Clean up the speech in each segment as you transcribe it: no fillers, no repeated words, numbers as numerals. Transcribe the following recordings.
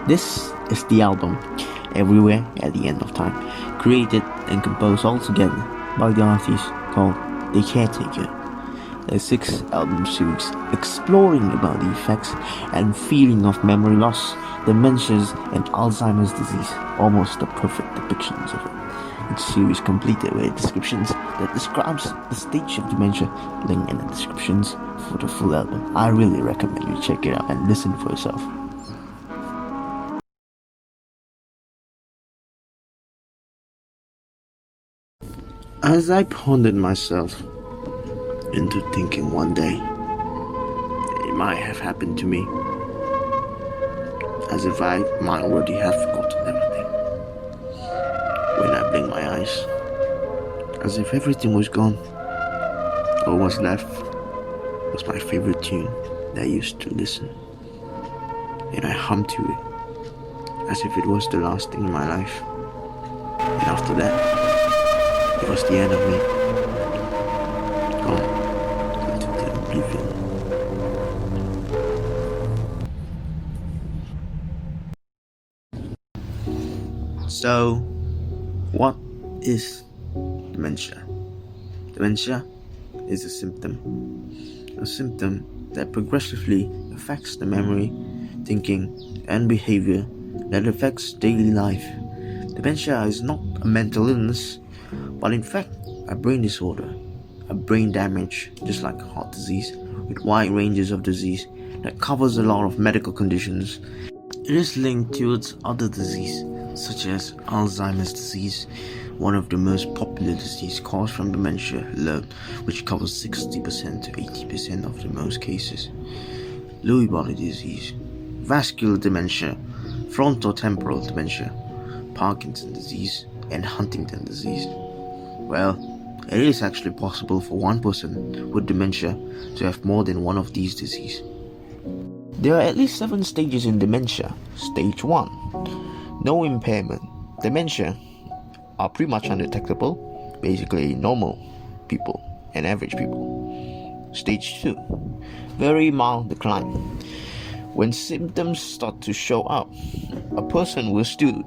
This is the album, Everywhere at the End of Time, created and composed all together by the artist called The Caretaker. A 6-album series exploring about the effects and feeling of memory loss, dementias, and Alzheimer's disease, almost the perfect depictions of it. Each series completed with descriptions that describes the stage of dementia, link in the descriptions for the full album. I really recommend you check it out and listen for yourself. As I pondered myself into thinking one day, it might have happened to me, as if I might already have forgotten everything. When I blinked my eyes, as if everything was gone, all was left was my favorite tune that I used to listen, and I hummed to it, as if it was the last thing in my life. And after that, it was the end of me, gone into the oblivion. So, what is dementia? Dementia is a symptom that progressively affects the memory, thinking, and behavior that affects daily life. Dementia is not a mental illness, but in fact a brain disorder, a brain damage, just like heart disease, with wide ranges of disease that covers a lot of medical conditions. It is linked towards other disease, such as Alzheimer's disease, one of the most popular diseases caused from dementia alone, which covers 60% to 80% of the most cases. Lewy body disease, vascular dementia, frontotemporal dementia, Parkinson's disease, and Huntington disease. Well, it is actually possible for one person with dementia to have more than one of these diseases. There are at least 7 stages in dementia. Stage 1, no impairment. Dementia are pretty much undetectable, basically normal people and average people. Stage 2, very mild decline. When symptoms start to show up, a person will still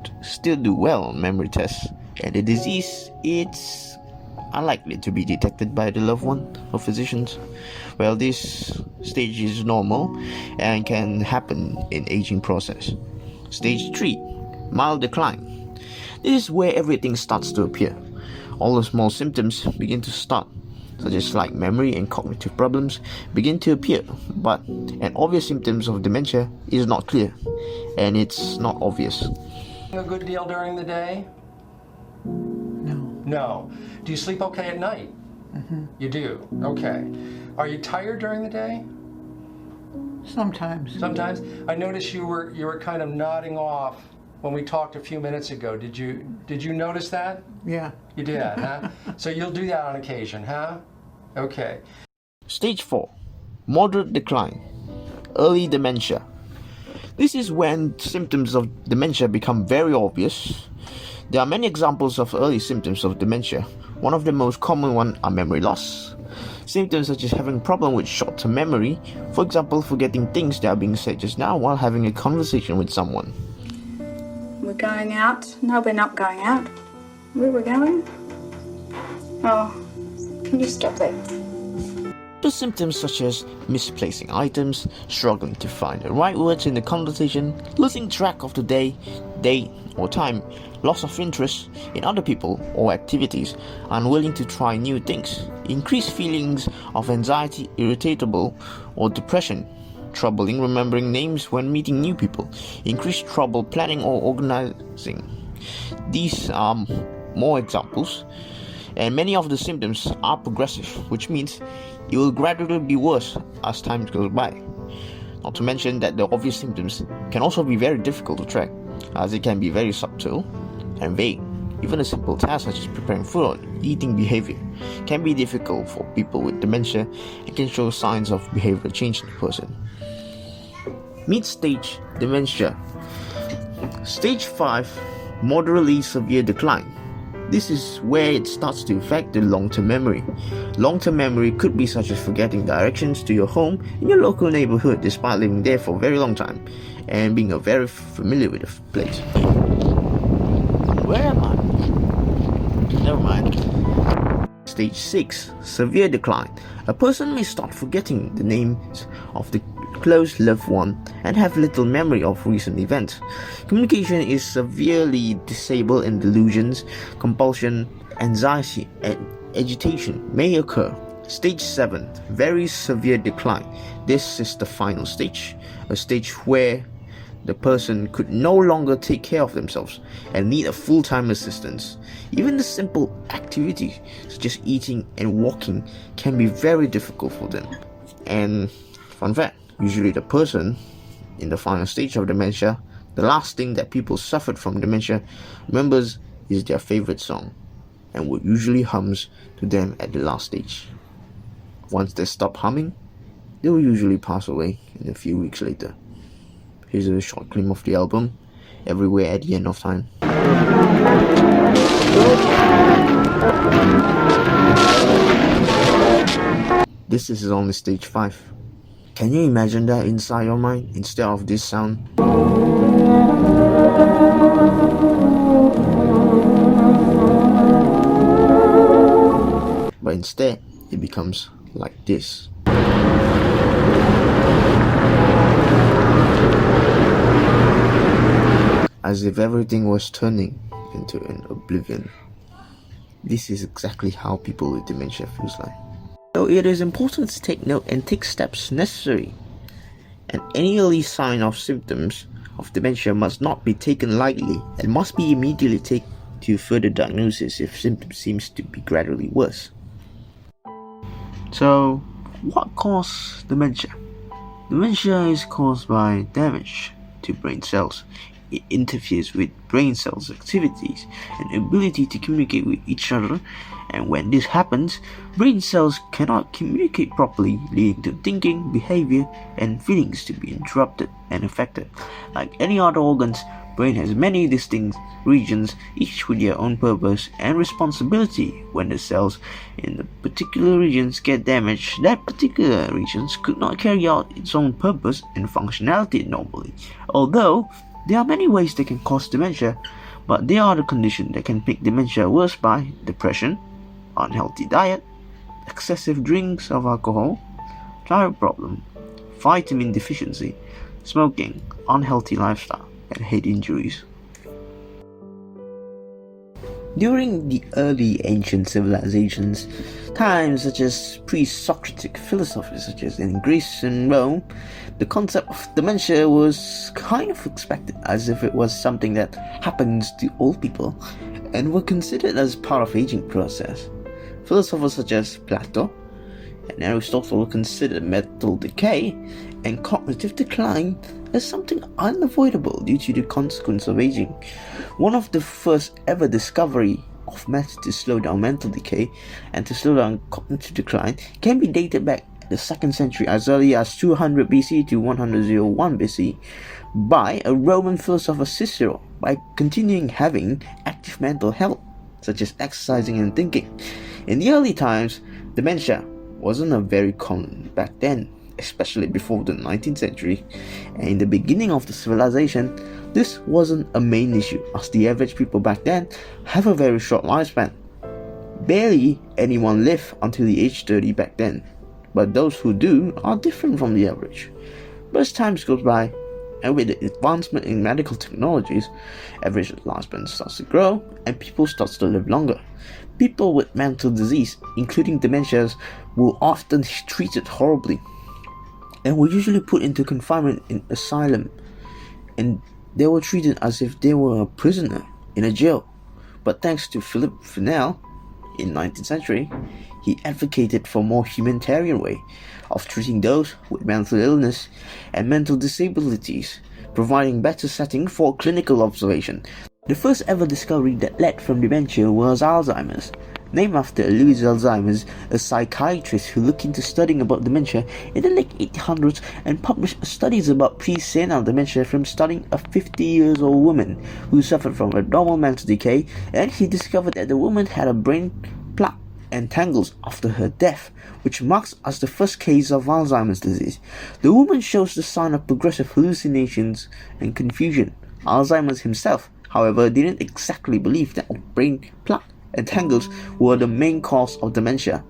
do well on memory tests, and the disease is unlikely to be detected by the loved one or physicians. Well, this stage is normal and can happen in aging process. Stage 3, mild decline. This is where everything starts to appear. All the small symptoms begin to start, such as slight memory and cognitive problems begin to appear, but an obvious symptoms of dementia is not clear, and it's not obvious. A good deal during the day? No. Do you sleep okay at night? Mm-hmm. You do? Okay. Are you tired during the day? Sometimes. Sometimes? I noticed you were kind of nodding off when we talked a few minutes ago. Did you notice that? Yeah. You did, huh? So you'll do that on occasion, huh? Okay. Stage 4, moderate decline, early dementia. This is when symptoms of dementia become very obvious. There are many examples of early symptoms of dementia. One of the most common ones are memory loss. Symptoms such as having problem with short-term memory, for example, forgetting things that are being said just now while having a conversation with someone. We're going out. No, we're not going out. Where are we going? Oh, can you stop there? The symptoms such as misplacing items, struggling to find the right words in the conversation, losing track of the day, date, or time, loss of interest in other people or activities, unwilling to try new things, increased feelings of anxiety, irritable, or depression, trouble in remembering names when meeting new people, increased trouble planning or organizing. These are more examples, and many of the symptoms are progressive, which means it will gradually be worse as time goes by. Not to mention that the obvious symptoms can also be very difficult to track, as it can be very subtle and vague. Even a simple task such as preparing food or eating behavior can be difficult for people with dementia and can show signs of behavioral change in the person. Mid-stage dementia. Stage 5, moderately severe decline. This is where it starts to affect the long-term memory. Long-term memory could be such as forgetting directions to your home in your local neighborhood despite living there for a very long time and being very familiar with the place. Where am I? Never mind. Stage 6. Severe decline. A person may start forgetting the names of the close loved one and have little memory of recent events. Communication is severely disabled and delusions, compulsion, anxiety, and agitation may occur. Stage 7. Very severe decline. This is the final stage, a stage where the person could no longer take care of themselves and need a full-time assistance. Even the simple activities such as eating and walking can be very difficult for them. And fun fact, usually the person in the final stage of dementia, the last thing that people suffered from dementia remembers is their favorite song and what usually hums to them at the last stage. Once they stop humming, they will usually pass away in a few weeks later. Here's a short clip of the album, Everywhere at the End of Time. This is only stage 5. Can you imagine that inside your mind instead of this sound? But instead, it becomes like this. As if everything was turning into an oblivion. This is exactly how people with dementia feels like. So it is important to take note and take steps necessary. And any early sign of symptoms of dementia must not be taken lightly and must be immediately taken to further diagnosis if symptoms seems to be gradually worse. So, what causes dementia? Dementia is caused by damage to brain cells. It interferes with brain cells' activities and ability to communicate with each other, and when this happens, brain cells cannot communicate properly, leading to thinking, behavior, and feelings to be interrupted and affected. Like any other organs, brain has many distinct regions, each with their own purpose and responsibility. When the cells in the particular regions get damaged, that particular regions could not carry out its own purpose and functionality normally. Although there are many ways that can cause dementia, but there are the conditions that can make dementia worse by depression, unhealthy diet, excessive drinks of alcohol, thyroid problem, vitamin deficiency, smoking, unhealthy lifestyle, and head injuries. During the early ancient civilizations, times such as pre-Socratic philosophy such as in Greece and Rome, the concept of dementia was kind of expected as if it was something that happens to old people and were considered as part of aging process. Philosophers such as Plato and Aristotle considered mental decay and cognitive decline as something unavoidable due to the consequence of aging. One of the first ever discovery of methods to slow down mental decay and to slow down cognitive decline can be dated back the 2nd century as early as 200 BC to 101 BC by a Roman philosopher Cicero by continuing having active mental health such as exercising and thinking. In the early times, dementia wasn't a very common back then, especially before the 19th century, and in the beginning of the civilization, this wasn't a main issue as the average people back then have a very short lifespan. Barely anyone lived until the age 30 back then, but those who do are different from the average. But as time goes by, and with the advancement in medical technologies, average lifespan starts to grow and people start to live longer. People with mental disease, including dementias, were often treated horribly and were usually put into confinement in asylum, and they were treated as if they were a prisoner in a jail. But thanks to Philip Fresnel in 19th century, he advocated for a more humanitarian way of treating those with mental illness and mental disabilities, providing better setting for clinical observation. The first ever discovery that led from dementia was Alzheimer's. named after Louis Alzheimer, a psychiatrist who looked into studying about dementia in the late 1800s and published studies about pre-senile dementia from studying a 50-year-old woman who suffered from abnormal mental decay, and he discovered that the woman had a brain plaque and tangles after her death, which marks as the first case of Alzheimer's disease. The woman shows the sign of progressive hallucinations and confusion. Alzheimer's himself, however, didn't exactly believe that brain plaque and tangles were the main cause of dementia.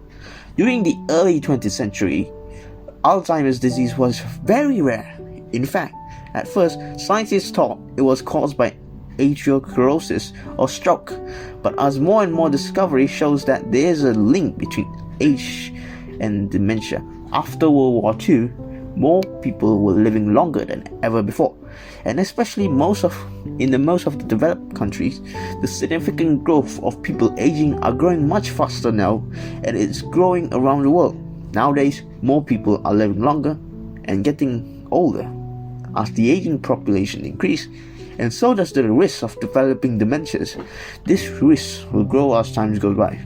During the early 20th century, Alzheimer's disease was very rare. In fact, at first, scientists thought it was caused by atherosclerosis or stroke, but as more and more discovery shows that there is a link between age and dementia. After World War II, more people were living longer than ever before, and especially in most of the developed countries, the significant growth of people aging are growing much faster now, and it's growing around the world. Nowadays, more people are living longer and getting older. As the aging population increases, and so does the risk of developing dementias. This risk will grow as time goes by.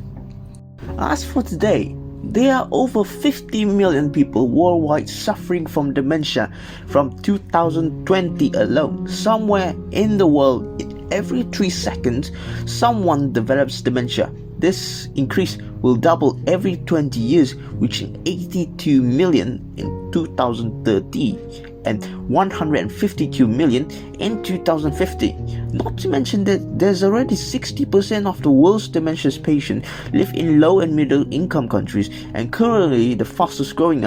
As for today, there are over 50 million people worldwide suffering from dementia from 2020 alone. Somewhere in the world, every 3 seconds, someone develops dementia. This increase will double every 20 years, reaching 82 million in 2030 and 152 million in 2050. Not to mention that there's already 60% of the world's dementia patients live in low and middle income countries, and currently the fastest growing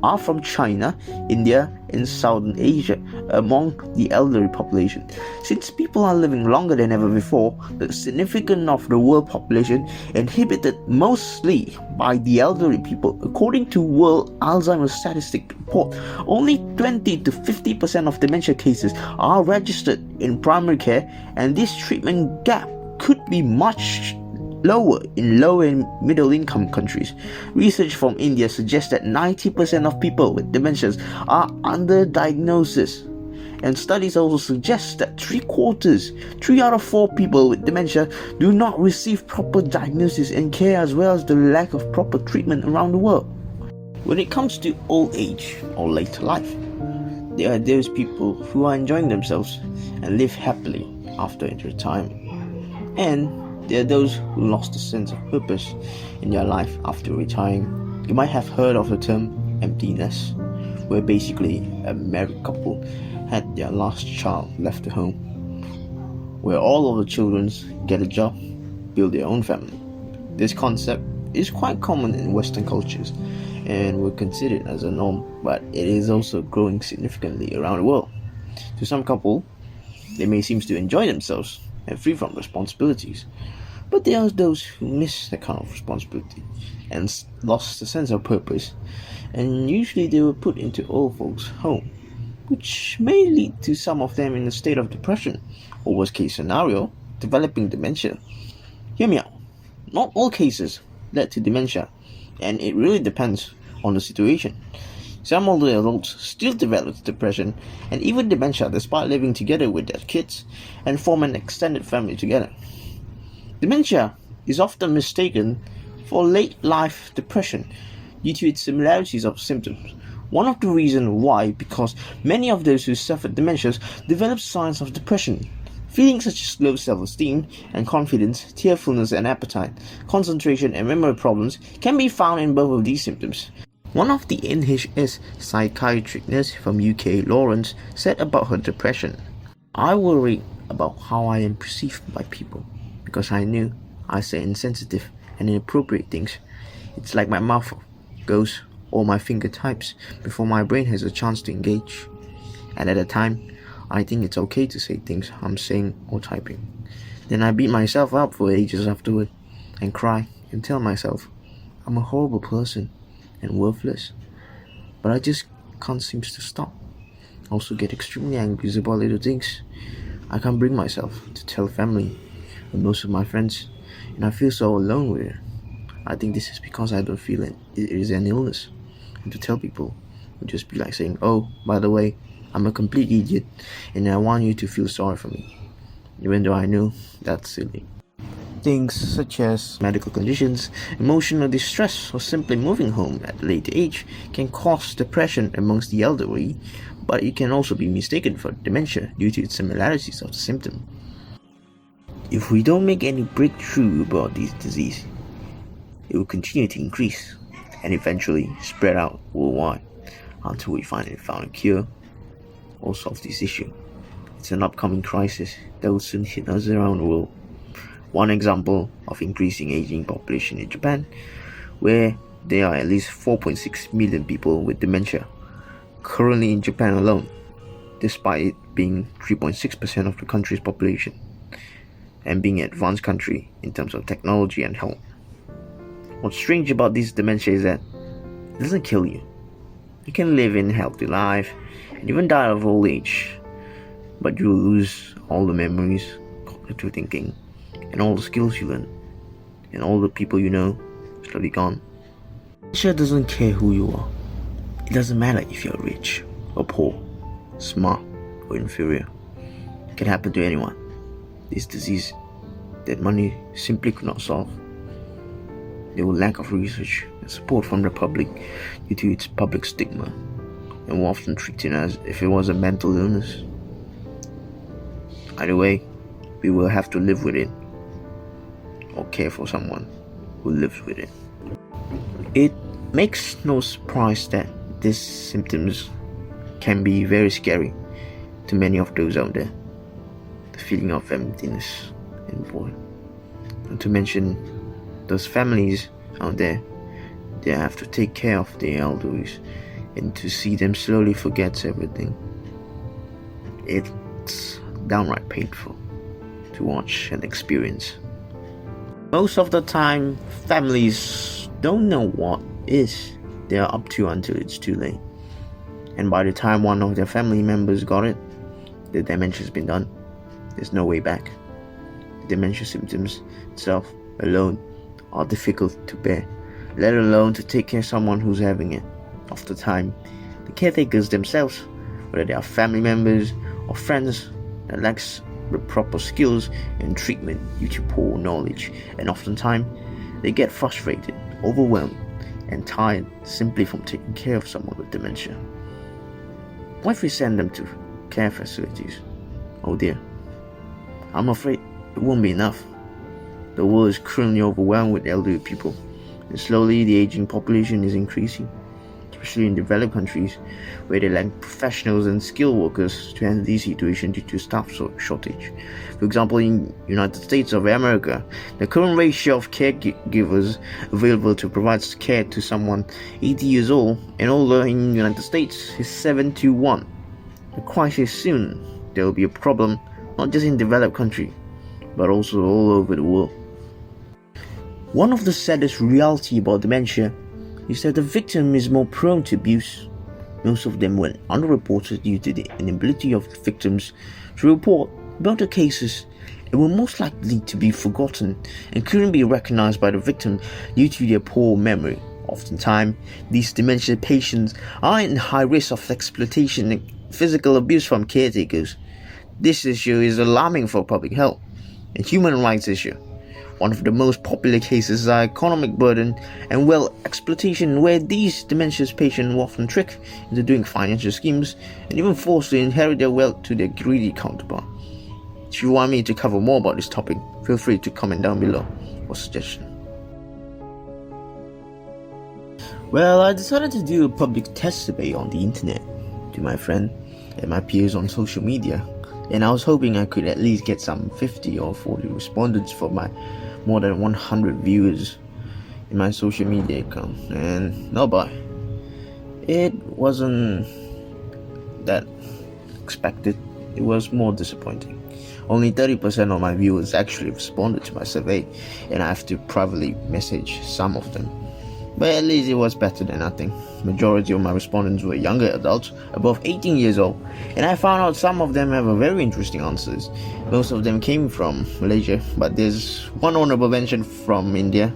are from China, India, and Southern Asia among the elderly population. Since people are living longer than ever before, the significance of the world population inhibited mostly by the elderly people. According to World Alzheimer's Statistic Report, only 20 to 50% of dementia cases are registered in primary care, and this treatment gap could be much lower in low and middle income countries. Research from India suggests that 90% of people with dementias are underdiagnosis, and studies also suggest that 3 out of 4 people with dementia do not receive proper diagnosis and care, as well as the lack of proper treatment around the world. When it comes to old age or later life, there are those people who are enjoying themselves and live happily after retirement, and there are those who lost a sense of purpose in their life after retiring. You might have heard of the term empty nest, where basically a married couple had their last child left at home, where all of the children get a job, build their own family. This concept is quite common in Western cultures and were considered as a norm, but it is also growing significantly around the world. To some couple, they may seem to enjoy themselves and free from responsibilities, but there are those who miss that kind of responsibility and lost the sense of purpose, and usually they were put into old folks' home, which may lead to some of them in a state of depression, or worst case scenario, developing dementia. Hear me out. Not all cases led to dementia, and it really depends on the situation. Some older adults still develop depression and even dementia despite living together with their kids and form an extended family together. Dementia is often mistaken for late life depression due to its similarities of symptoms. One of the reasons why, because many of those who suffer dementias develop signs of depression. Feelings such as low self-esteem and confidence, tearfulness and appetite, concentration and memory problems can be found in both of these symptoms. One of the NHS psychiatric nurses from UK, Lawrence, said about her depression, "I worry about how I am perceived by people, because I knew I say insensitive and inappropriate things. It's like my mouth goes or my finger types before my brain has a chance to engage. And at the time, I think it's okay to say things I'm saying or typing. Then I beat myself up for ages afterward and cry and tell myself I'm a horrible person and worthless. But I just can't seem to stop. I also get extremely angry about little things. I can't bring myself to tell family and most of my friends, and I feel so alone with it. I think this is because I don't feel it is an illness. And to tell people would just be like saying, oh, by the way, I'm a complete idiot and I want you to feel sorry for me, even though I know that's silly." things such as medical conditions, emotional distress, or simply moving home at a late age can cause depression amongst the elderly, but it can also be mistaken for dementia due to its similarities of the symptom. If we don't make any breakthrough about this disease, it will continue to increase and eventually spread out worldwide until we finally found a cure or solve this issue. It's an upcoming crisis that will soon hit us around the world. One example of increasing aging population in Japan, where there are at least 4.6 million people with dementia currently in Japan alone, despite it being 3.6% of the country's population and being an advanced country in terms of technology and health. What's strange about this dementia is that it doesn't kill you. You can live a healthy life and even die of old age, but you will lose all the memories, cognitive thinking, and all the skills you learn, and all the people you know slowly gone. Dementia doesn't care who you are. It doesn't matter if you're rich or poor, smart or inferior. It can happen to anyone. This disease that money simply could not solve. There will lack of research and support from the public due to its public stigma, and will often treat it as if it was a mental illness. Either way, we will have to live with it or care for someone who lives with it. It makes no surprise that these symptoms can be very scary to many of those out there. The feeling of emptiness and void. Not to mention those families out there, they have to take care of their elderlies and to see them slowly forget everything. It's downright painful to watch and experience. Most of the time, families don't know what is they are up to until it's too late. And by the time one of their family members got it, the damage has been done. There's no way back. The dementia symptoms itself alone are difficult to bear, let alone to take care of someone who's having it. Of the time, the caretakers themselves, whether they are family members or friends, that lacks the proper skills and treatment due to poor knowledge, and oftentimes they get frustrated, overwhelmed, and tired simply from taking care of someone with dementia. What if we send them to care facilities? Oh dear, I'm afraid it won't be enough. The world is currently overwhelmed with elderly people, and slowly the aging population is increasing, especially in developed countries where they lack professionals and skilled workers to handle this situation due to staff shortage. For example, in United States of America, the current ratio of caregivers available to provide care to someone 80 years old and older in the United States is 7-to-1. The crisis soon, there will be a problem not just in developed countries, but also all over the world. One of the saddest reality about dementia is that the victim is more prone to abuse. Most of them went underreported due to the inability of the victims to report about the cases, and were most likely to be forgotten and couldn't be recognized by the victim due to their poor memory. Oftentimes, these dementia patients are in high risk of exploitation and physical abuse from caretakers. This issue is alarming for public health and human rights issue. One of the most popular cases are economic burden and exploitation, where these dementia patients were often tricked into doing financial schemes and even forced to inherit their wealth to their greedy counterpart. If you want me to cover more about this topic, feel free to comment down below for suggestion. Well, I decided to do a public test survey on the internet to my friend and my peers on social media, and I was hoping I could at least get some 50 or 40 respondents for my more than 100 viewers in my social media account, and no boy, it wasn't that expected. It was more disappointing. Only 30% of my viewers actually responded to my survey, and I have to privately message some of them. But at least it was better than nothing. Majority of my respondents were younger adults above 18 years old, and I found out some of them have a very interesting answers. Most of them came from Malaysia, but there's one honorable mention from India.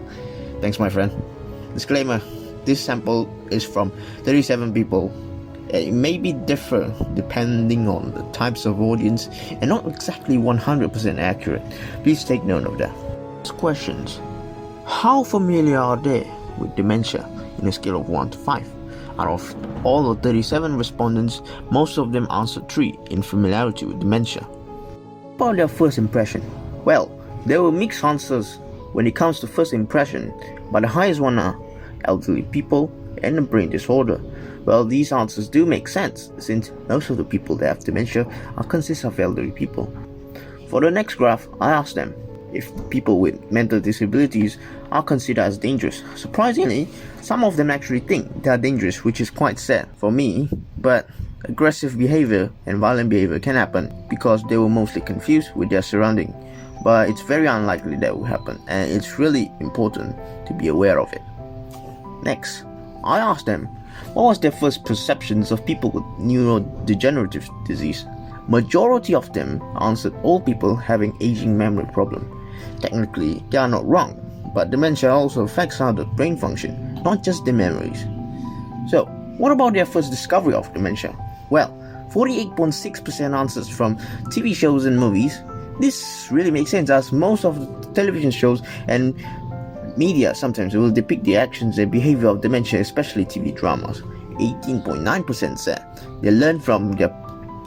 Thanks, my friend. Disclaimer, this sample is from 37 people. It may be differ depending on the types of audience and not exactly 100% accurate. Please take note of that. next questions. How familiar are they with dementia in a scale of 1 to 5? Out of all the 37 respondents, most of them answered 3 in familiarity with dementia. About their first impression? Well, there were mixed answers when it comes to first impression, but the highest one are elderly people and a brain disorder. Well, these answers do make sense, since most of the people that have dementia consist of elderly people. For the next graph, I asked them if people with mental disabilities are considered as dangerous. Surprisingly, some of them actually think they are dangerous, which is quite sad for me, but aggressive behavior and violent behavior can happen because they were mostly confused with their surrounding. But it's very unlikely that will happen, and it's really important to be aware of it. Next, I asked them what was their first perceptions of people with neurodegenerative disease. Majority of them answered old people having aging memory problem. Technically, they are not wrong, but dementia also affects how the brain function, not just the memories. So, what about their first discovery of dementia? Well, 48.6% answers from TV shows and movies. This really makes sense, as most of the television shows and media sometimes will depict the actions and behavior of dementia, especially TV dramas. 18.9% said they learned from their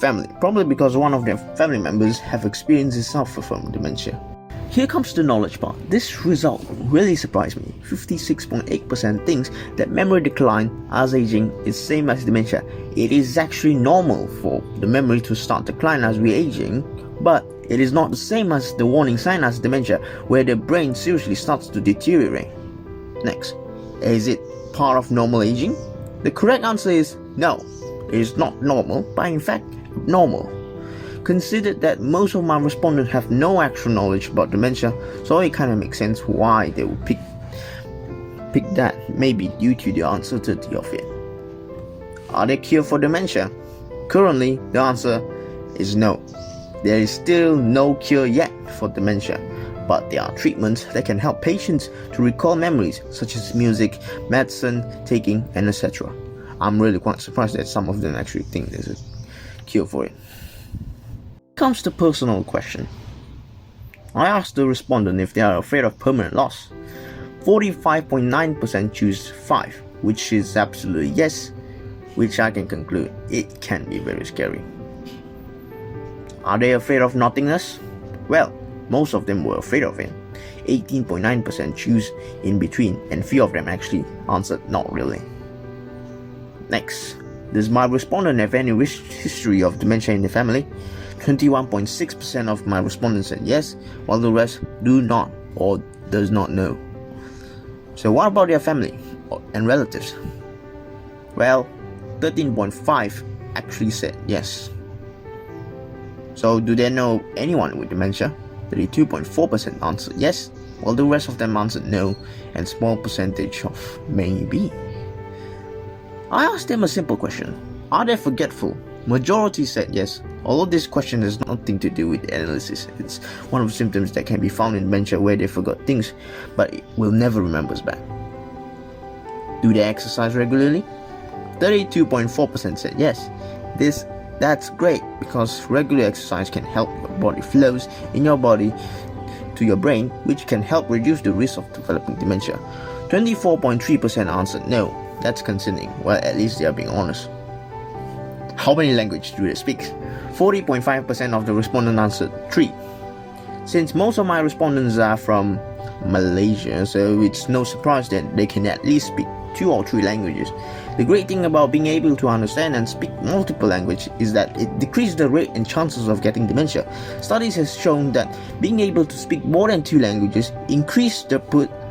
family, probably because one of their family members have experienced and suffer from dementia. Here comes the knowledge part. This result really surprised me. 56.8% thinks that memory decline as aging is same as dementia. It is actually normal for the memory to start decline as we aging, but it is not the same as the warning sign as dementia, where the brain seriously starts to deteriorate. Next, is it part of normal aging? The correct answer is no. It is not normal, but in fact abnormal. Consider that most of my respondents have no actual knowledge about dementia, so it kind of makes sense why they would pick that, maybe due to the uncertainty of it. Are there cure for dementia? Currently, the answer is no. There is still no cure yet for dementia, but there are treatments that can help patients to recall memories, such as music, medicine, taking, and etc. I'm really quite surprised that some of them actually think there's a cure for it. Comes to personal question. I asked the respondent if they are afraid of permanent loss. 45.9% choose 5, which is absolutely yes, which I can conclude it can be very scary. Are they afraid of nothingness? Well, most of them were afraid of it. 18.9% choose in between, and few of them actually answered not really. Next, does my respondent have any history of dementia in the family? 21.6% of my respondents said yes, while the rest do not or does not know. So what about their family and relatives? Well, 13.5% actually said yes. So do they know anyone with dementia? 32.4% answered yes, while the rest of them answered no, and small percentage of maybe. I asked them a simple question. Are they forgetful? Majority said yes, although this question has nothing to do with analysis. It's one of the symptoms that can be found in dementia, where they forgot things, but it will never remember us back. Do they exercise regularly? 32.4% said yes. That's great, because regular exercise can help your body flows in your body to your brain, which can help reduce the risk of developing dementia. 24.3% answered no. That's concerning. Well, at least they are being honest. How many languages do they speak? 40.5% of the respondents answered 3. Since most of my respondents are from Malaysia, so it's no surprise that they can at least speak 2 or 3 languages. The great thing about being able to understand and speak multiple languages is that it decreases the rate and chances of getting dementia. Studies have shown that being able to speak more than 2 languages increase the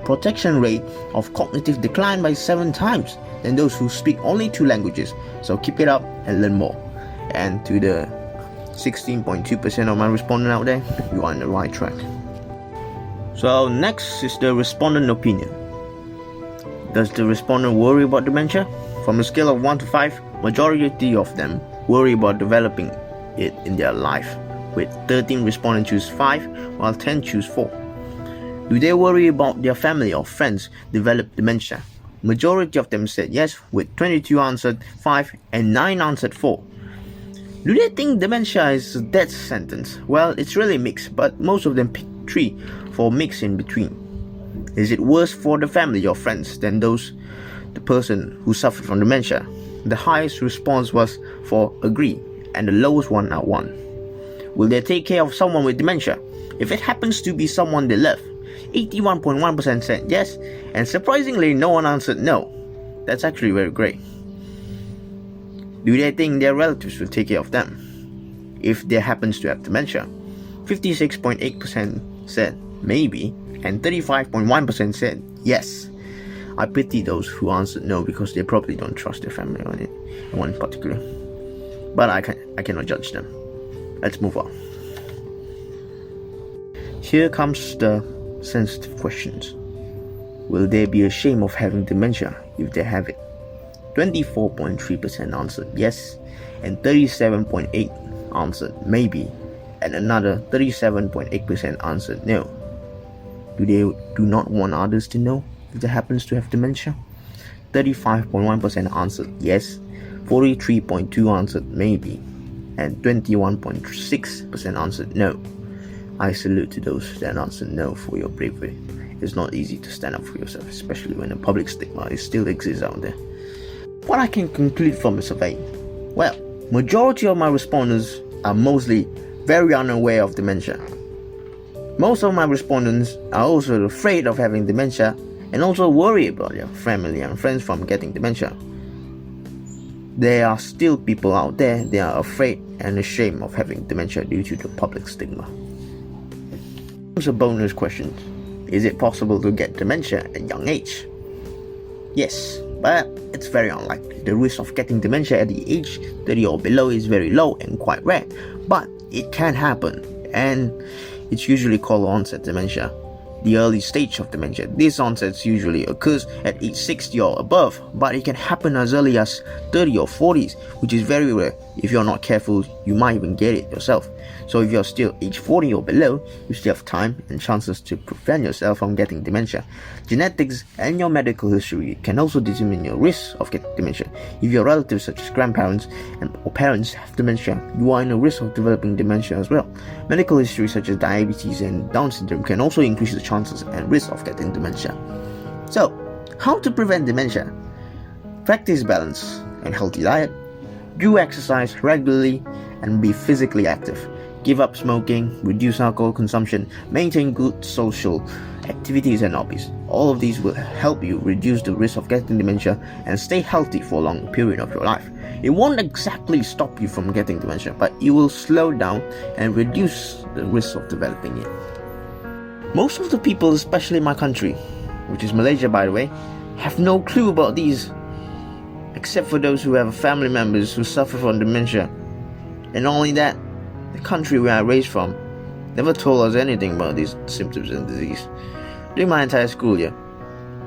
protection rate of cognitive decline by 7 times than those who speak only 2 languages. So keep it up and learn more. And to the 16.2% of my respondents out there, you are on the right track. So next is the respondent opinion. Does the respondent worry about dementia? From a scale of 1 to 5, majority of them worry about developing it in their life, with 13 respondents choose 5, while 10 choose 4. Do they worry about their family or friends develop dementia? Majority of them said yes, with 22 answered 5 and 9 answered 4. Do they think dementia is a death sentence? Well, it's really mixed, but most of them picked 3. for a mix in between? Is it worse for the family or friends than the person who suffered from dementia? The highest response was for agree, and the lowest one are 1. Will they take care of someone with dementia? If it happens to be someone they love, 81.1% said yes, and surprisingly no one answered no. That's actually very great. Do they think their relatives will take care of them if they happens to have dementia? 56.8% said maybe, and 35.1% said yes. I pity those who answered no because they probably don't trust their family on it, one in particular. But I cannot judge them. Let's move on. Here comes the sensitive questions. Will they be ashamed of having dementia if they have it? 24.3% answered yes, and 37.8% answered maybe, and another 37.8% answered no. Do they do not want others to know if they happens to have dementia? 35.1% answered yes, 43.2% answered maybe, and 21.6% answered no. I salute to those that answered no for your bravery. It's not easy to stand up for yourself, especially when a public stigma still exists out there. What I can conclude from the survey? Well, majority of my respondents are mostly very unaware of dementia. Most of my respondents are also afraid of having dementia and also worry about their family and friends from getting dementia. There are still people out there that are afraid and ashamed of having dementia due to the public stigma. Here's a bonus question. Is it possible to get dementia at a young age? Yes, but it's very unlikely. The risk of getting dementia at the age 30 or below is very low and quite rare, but it can happen, and it's usually called onset dementia, the early stage of dementia. This onset usually occurs at age 60 or above, but it can happen as early as 30 or 40s, which is very rare. If you're not careful, you might even get it yourself. So if you're still age 40 or below, you still have time and chances to prevent yourself from getting dementia. Genetics and your medical history can also determine your risk of getting dementia. If your relatives such as grandparents or parents have dementia, you are in a risk of developing dementia as well. Medical history such as diabetes and Down syndrome can also increase the chances and risk of getting dementia. So, how to prevent dementia? Practice balance and healthy diet, do exercise regularly, and be physically active. Give up smoking, reduce alcohol consumption, maintain good social activities and hobbies. All of these will help you reduce the risk of getting dementia and stay healthy for a long period of your life. It won't exactly stop you from getting dementia, but it will slow down and reduce the risk of developing it. Most of the people, especially in my country, which is Malaysia by the way, have no clue about these, except for those who have family members who suffer from dementia. And not only that, the country where I raised from never told us anything about these symptoms and disease. During my entire school year,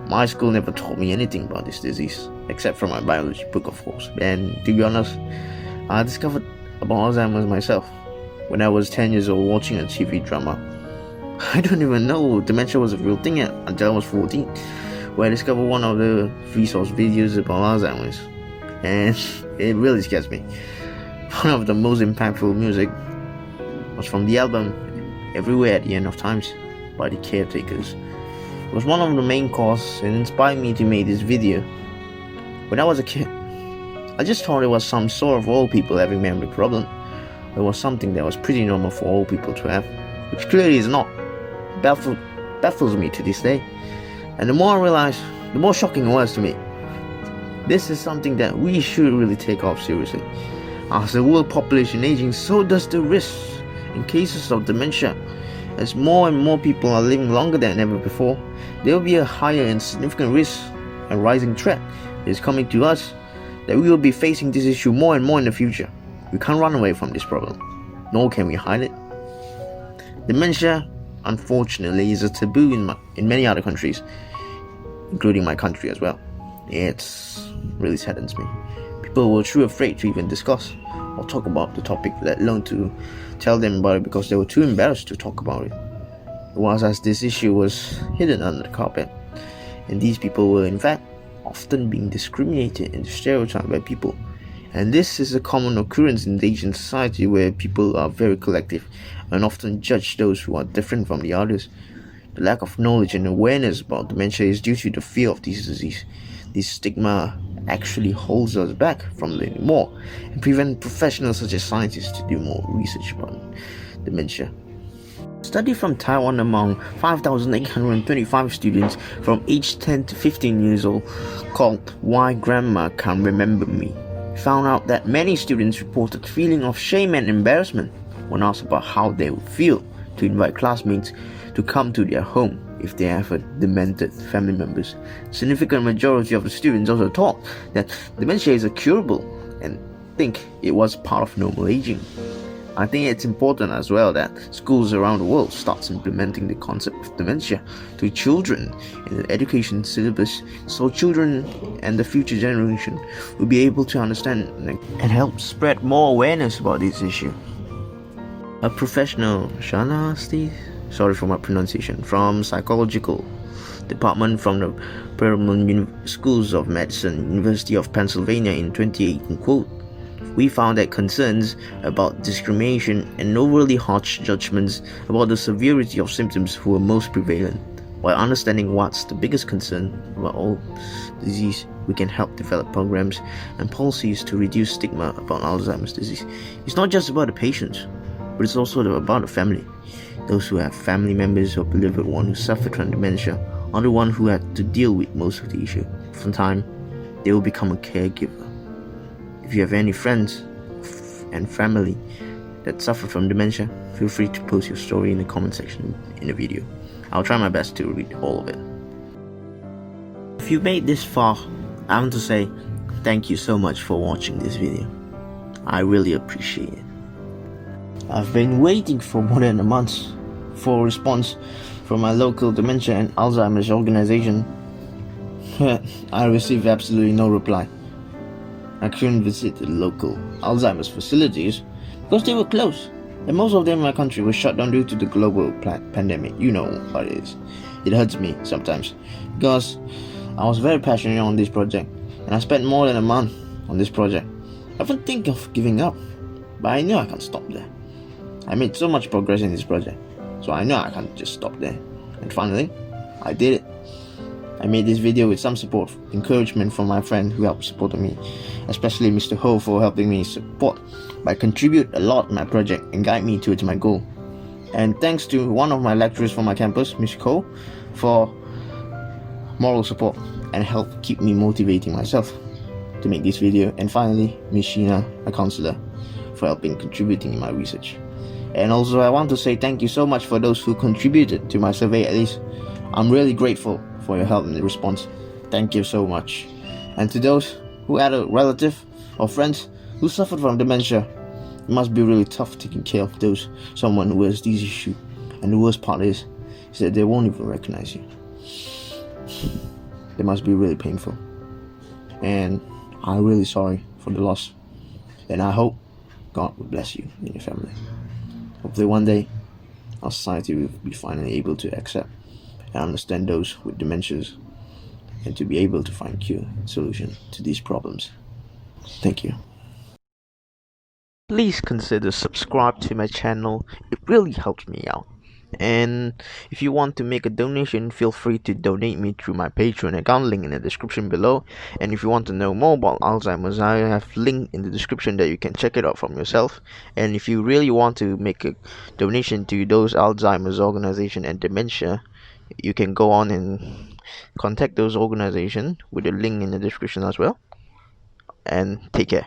my school never taught me anything about this disease, except from my biology book of course. And to be honest, I discovered about Alzheimer's myself when I was 10 years old watching a TV drama. I don't even know dementia was a real thing yet until I was 14, where I discovered one of the resource videos about Alzheimer's, and it really scares me. One of the most impactful music was from the album Everywhere at the End of Times by the Caretakers. It was one of the main causes and inspired me to make this video. When I was a kid, I just thought it was some sort of old people having memory problem. It was something that was pretty normal for old people to have, which clearly is not. Baffles me to this day. And the more I realized, the more shocking it was to me. This is something that we should really take off seriously. As the world population aging, so does the risk in cases of dementia. As more and more people are living longer than ever before, there will be a higher and significant risk and rising threat that is coming to us, that we will be facing this issue more and more in the future. We can't run away from this problem, nor can we hide it. Dementia, unfortunately, is a taboo in many other countries, including my country as well. It really saddens me. People were too afraid to even discuss or talk about the topic, let alone to tell them about it, because they were too embarrassed to talk about it. It was as this issue was hidden under the carpet, and these people were in fact often being discriminated and stereotyped by people. And this is a common occurrence in the Asian society, where people are very collective and often judge those who are different from the others. The lack of knowledge and awareness about dementia is due to the fear of this disease. This stigma actually holds us back from learning more and prevent professionals such as scientists to do more research about dementia. A study from Taiwan among 5,825 students from age 10 to 15 years old, called Why Grandma Can't Remember Me, found out that many students reported feeling of shame and embarrassment when asked about how they would feel to invite classmates to come to their home if they have a demented family members. Significant majority of the students also thought that dementia is curable and think it was part of normal aging. I think it's important as well that schools around the world start implementing the concept of dementia to children in the education syllabus, so children and the future generation will be able to understand and help spread more awareness about this issue. A professional, Shana Steve, sorry for my pronunciation, from psychological department from the Perelman Schools of Medicine, University of Pennsylvania in 2018, quote, "We found that concerns about discrimination and overly harsh judgments about the severity of symptoms were most prevalent. While understanding what's the biggest concern about all disease, we can help develop programs and policies to reduce stigma about Alzheimer's disease. It's not just about the patients, but it's also about the family. Those who have family members or beloved one who suffered from dementia are the one who had to deal with most of the issue. From time, they will become a caregiver. If you have any friends and family that suffer from dementia, feel free to post your story in the comment section in the video. I'll try my best to read all of it. If you made this far, I want to say thank you so much for watching this video. I really appreciate it. I've been waiting for more than a month for a response from my local Dementia and Alzheimer's Organization. I received absolutely no reply. I couldn't visit the local Alzheimer's facilities because they were closed, and most of them in my country were shut down due to the global pandemic. You know what it is. It hurts me sometimes because I was very passionate on this project, and I spent more than a month on this project. I often think of giving up, but I knew I can't stop there. I made so much progress in this project, so I know I can't just stop there. And finally, I did it. I made this video with some support, encouragement from my friend who helped support me, especially Mr. Ho for helping me support by contribute a lot in my project and guide me towards my goal. And thanks to one of my lecturers from my campus, Ms. Ko, for moral support and help keep me motivating myself to make this video. And finally, Ms. Sheena, a counselor, for helping contributing in my research. And also I want to say thank you so much for those who contributed to my survey. At least I'm really grateful for your help in the response. Thank you so much. And to those who had a relative or friends who suffered from dementia, it must be really tough taking care of someone who has this issue. And the worst part is that they won't even recognize you. It must be really painful. And I'm really sorry for the loss. And I hope God will bless you and your family. Hopefully one day our society will be finally able to accept and understand those with dementias and to be able to find cure and solution to these problems. Thank you. Please consider subscribe to my channel. It really helps me out. And if you want to make a donation, feel free to donate me through my Patreon account, link in the description below. And if you want to know more about Alzheimer's, I have link in the description that you can check it out from yourself. And if you really want to make a donation to those Alzheimer's Organization and Dementia, you can go on and contact those organizations with a link in the description as well. And take care.